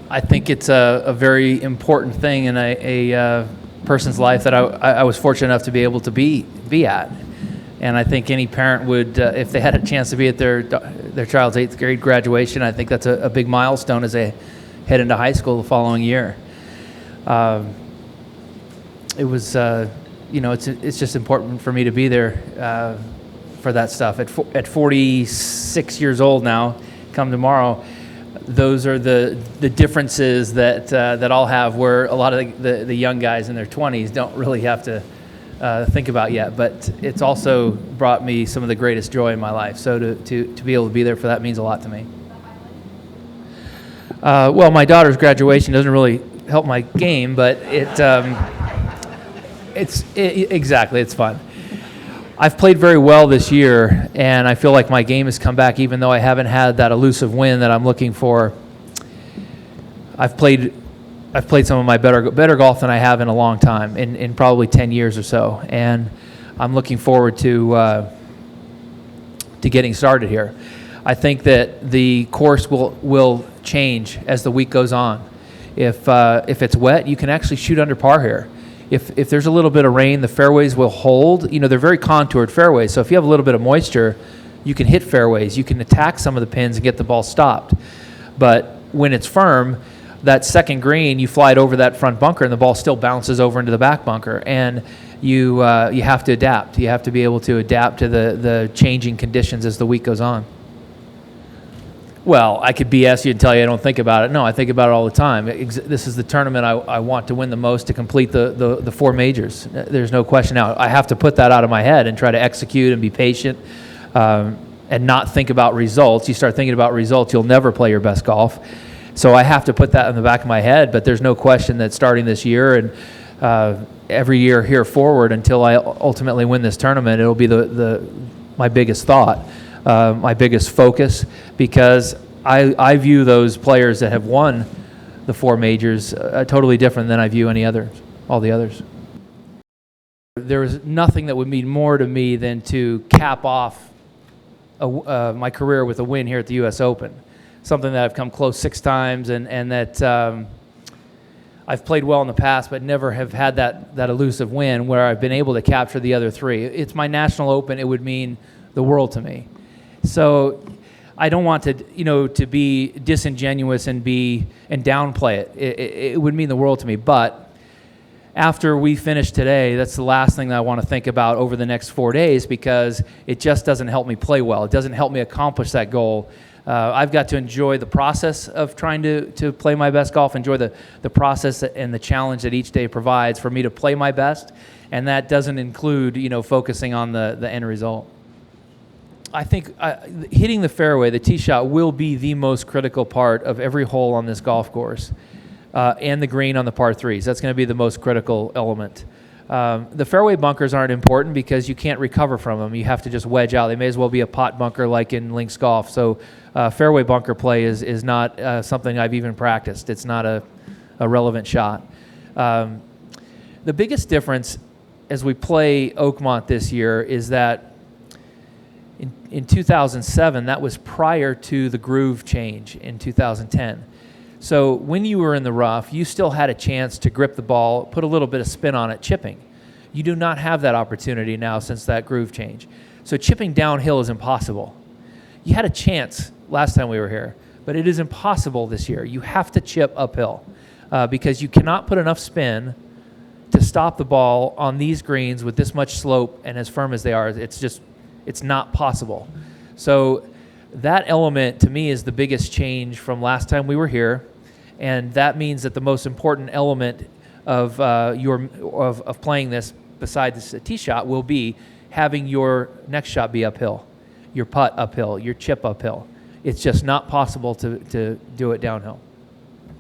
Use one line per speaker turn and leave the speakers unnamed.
I think it's a very important thing in a person's life that I was fortunate enough to be able to be at. And I think any parent would, if they had a chance to be at their child's 8th grade graduation, I think that's a big milestone as they head into high school the following year. It was, it's just important for me to be there for that stuff. At 46 years old now, come tomorrow, those are the differences that I'll have, where a lot of the young guys in their 20s don't really have to think about yet. But it's also brought me some of the greatest joy in my life. So to be able to be there for that means a lot to me. Well, my daughter's graduation doesn't really help my game, but exactly, it's fun. I've played very well this year, and I feel like my game has come back, even though I haven't had that elusive win that I'm looking for. I've played some of my better golf than I have in a long time, in probably 10 years or so, and I'm looking forward to getting started here. I think that the course will change as the week goes on. If it's wet, you can actually shoot under par here. If there's a little bit of rain, the fairways will hold. They're very contoured fairways, so if you have a little bit of moisture, you can hit fairways. You can attack some of the pins and get the ball stopped. But when it's firm, that second green, you fly it over that front bunker, and the ball still bounces over into the back bunker. And you have to adapt. You have to be able to adapt to the changing conditions as the week goes on. Well, I could BS you and tell you I don't think about it. No, I think about it all the time. This is the tournament I want to win the most to complete the 4 majors. There's no question now. I have to put that out of my head and try to execute and be patient and not think about results. You start thinking about results, you'll never play your best golf. So I have to put that in the back of my head, but there's no question that starting this year and every year here forward until I ultimately win this tournament, it'll be my biggest thought. My biggest focus, because I view those players that have won the 4 majors totally different than I view all the others. There is nothing that would mean more to me than to cap off my career with a win here at the U.S. Open, something that I've come close 6 times and that I've played well in the past, but never have had that elusive win where I've been able to capture the other 3. It's my National Open. It would mean the world to me. So I don't want to be disingenuous and downplay it. It would mean the world to me. But after we finish today, that's the last thing that I want to think about over the next 4 days, because it just doesn't help me play well. It doesn't help me accomplish that goal. I've got to enjoy the process of trying to play my best golf, enjoy the process and the challenge that each day provides for me to play my best, and that doesn't include focusing on the end result. I think hitting the fairway, the tee shot, will be the most critical part of every hole on this golf course, and the green on the par 3s. That's going to be the most critical element. The fairway bunkers aren't important because you can't recover from them. You have to just wedge out. They may as well be a pot bunker like in links golf. So fairway bunker play is not something I've even practiced. It's not a relevant shot. The biggest difference as we play Oakmont this year is that in 2007, that was prior to the groove change in 2010. So when you were in the rough, you still had a chance to grip the ball, put a little bit of spin on it, chipping. You do not have that opportunity now since that groove change. So chipping downhill is impossible. You had a chance last time we were here, but it is impossible this year. You have to chip uphill because you cannot put enough spin to stop the ball on these greens with this much slope and as firm as they are. It's not possible. So that element to me is the biggest change from last time we were here, and that means that the most important element of playing this, besides the tee shot, will be having your next shot be uphill, your putt uphill, your chip uphill. It's just not possible to do it downhill.